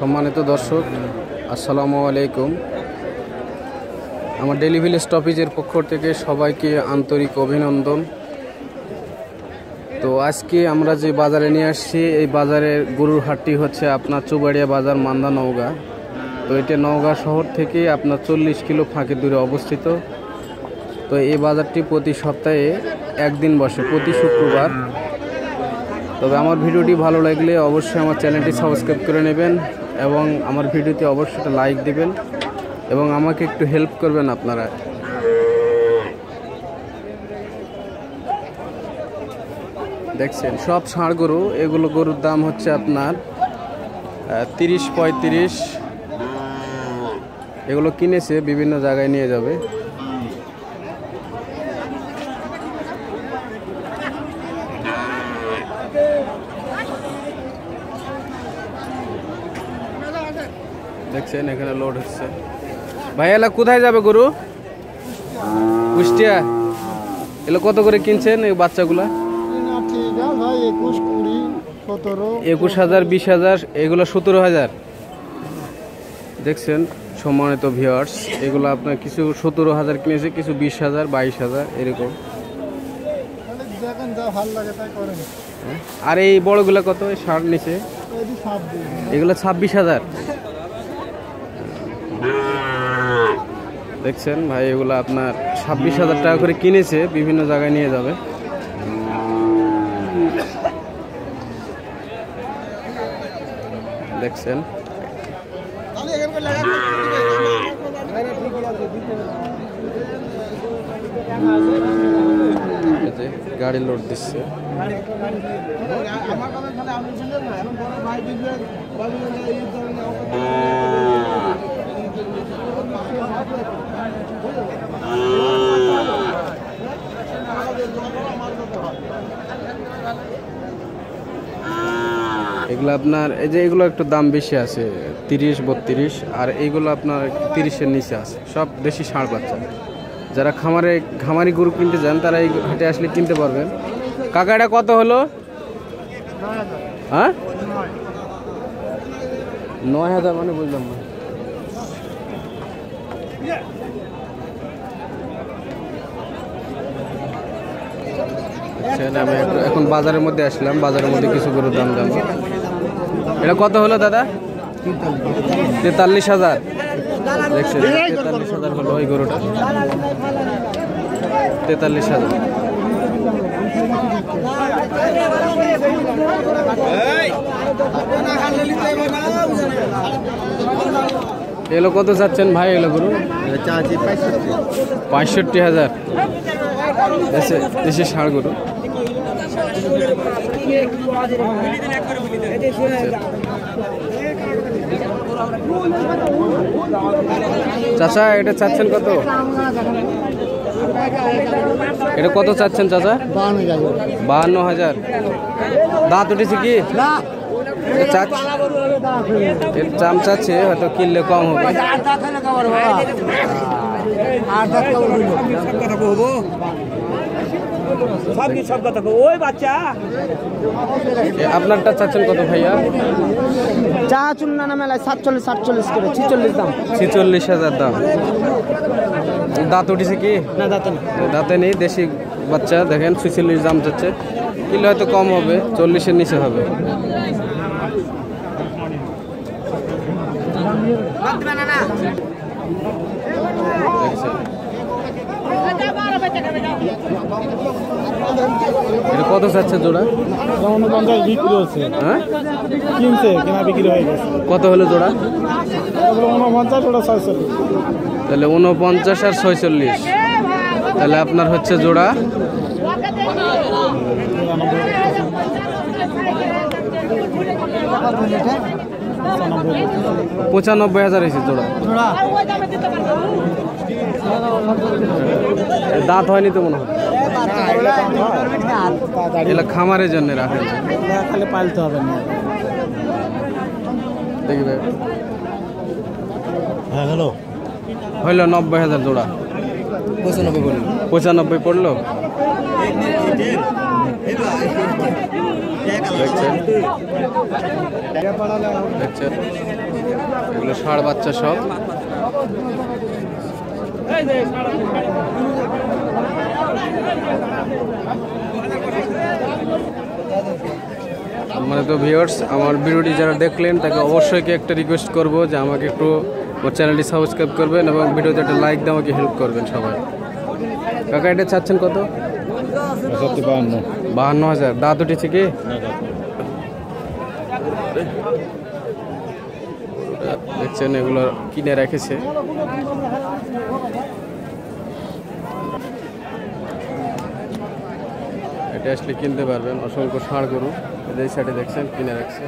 সম্মানিত দর্শক, আসসালামু আলাইকুম। আমার ডেইলি ভিলেজ স্টপেজের পক্ষ থেকে সবাইকে আন্তরিক অভিনন্দন। তো আজকে আমরা যে বাজারে নিয়ে আসছি, এই বাজারের গরুর হাটটি হচ্ছে আপনার চৌবাড়িয়া বাজার, মান্দা, নওগাঁ। তো এটা নওগাঁ শহর থেকে আপনার 40 কিলো ফাঁকে দূরে অবস্থিত। তো এই বাজারটি প্রতি সপ্তাহে একদিন বসে, প্রতি শুক্রবার। তবে আমার ভিডিওটি ভালো লাগলে অবশ্যই আমার চ্যানেলটি সাবস্ক্রাইব করে নেবেন এবং আমার ভিডিওতে অবশ্যই একটা লাইক দিবেন এবং আমাকে একটু হেল্প করবেন আপনারা। দেখছেন সব ষাঁড় গরু, এগুলো গরুর দাম হচ্ছে আপনার 30-35। এগুলো কিনেছে, বিভিন্ন জায়গায় নিয়ে যাবে। দেখছেন এখানে লোড হচ্ছে। ভাই এলা কোথায় যাবে গরু? কুষ্টিয়া। এগুলো কত করে কিনছেন এই বাচ্চাগুলা? 21,000, 20,000, এগুলো 17,000। দেখছেন সম্মানিত ভিউয়ার্স, এগুলো আপনার কিছু 17,000 কিনেছে, কিছু 20,000, 22,000 এরকম। আর এই বড়গুলা কত? ষাঁড় নিচে এগুলো 26,000। দেখছেন ভাই, এগুলো আপনার 26,000 টাকা করে কিনেছে, বিভিন্ন জায়গায় নিয়ে যাবে। দেখছেন গাড়ি লোড দিচ্ছে। এগুলো আপনার এই যে এগুলো একটু দাম বেশি আছে, 30-32, আর এইগুলো আপনার 30-এর নিচে আছে। সব দেশি ষাঁড় বাচ্চা। যারা খামারি গরু কিনতে যান তারা এই হাটে আসলে কিনতে পারবেন। কাকা এটা কত হলো? হ্যাঁ, 9,000 মানে বুঝলাম না। আমি এখন বাজারের মধ্যে আসলাম, বাজারের মধ্যে কিছু গরুর দাম জানবো। এটা কত হলো দাদা? 43,000। দেখছেন 43,000 হলো ওই গরুটা, 43,000। এগুলো কত চাচ্ছেন ভাই? এগুলো গরু 65,000। দেশি ষাঁড় গরু। চাচা এটা চাচ্ছেন কত? এটা কত চাচ্ছেন চাচা? 52,000। দাঁত উঠেছে কি? চাম চাচ্ছে, হয়তো কিনলে কম হবে। আপনারটা চাচ্ছেন কত ভাইয়া? চা চুন্না না মেলায় 47-48 করে 46 দাম। 46,000 দাম। দাঁত উঠেছে কি? না, দাঁতে নেই। দাঁতে নেই, দেশি বাচ্চা। দেখেন 46 দাম যাচ্ছে, কিনলে হয়তো কম হবে, 40-এর নিচে হবে। এটা কত চাচ্ছে জোড়া? 49 বিক্রি হচ্ছে। হ্যাঁ, কিনছে কেনা বিক্রি হয়ে গেছে। কত হলো জোড়া? 49, ওটা 46। তাহলে 49 আর 46, তাহলে আপনার হচ্ছে জোড়া 95,000 হয়েছে জোড়া। দাঁত হয়নি তো মনে হয়। এগুলো খামারের জন্য রাখেন, খালি পালতে হবে না। দেখবে। হ্যাঁ, হ্যালো। হইল 90,000 জোড়া। 95 পড়লো। দেখছেন দেখছেন এগুলো ষাঁড় বাচ্চা সব। মানে তো ভিউয়ার্স, আমার ভিডিওটি যারা দেখলেন তাকে অবশ্যই কি একটা রিকোয়েস্ট করব যে আমাকে একটু ওর চ্যানেলটি সাবস্ক্রাইব করবেন এবং ভিডিওতে একটা লাইক দিয়ে আমাকে হেল্প করবেন সবাই। কাকা এটা চাচ্ছেন কত? 52,000। দাঁত উঠেছে কি? দেখছেন এগুলো কিনে রেখেছে। এটা আসলে কিনতে পারবেন। অসংখ্য ষাঁড় গরু এই সাইডে দেখছেন কিনে রাখছে।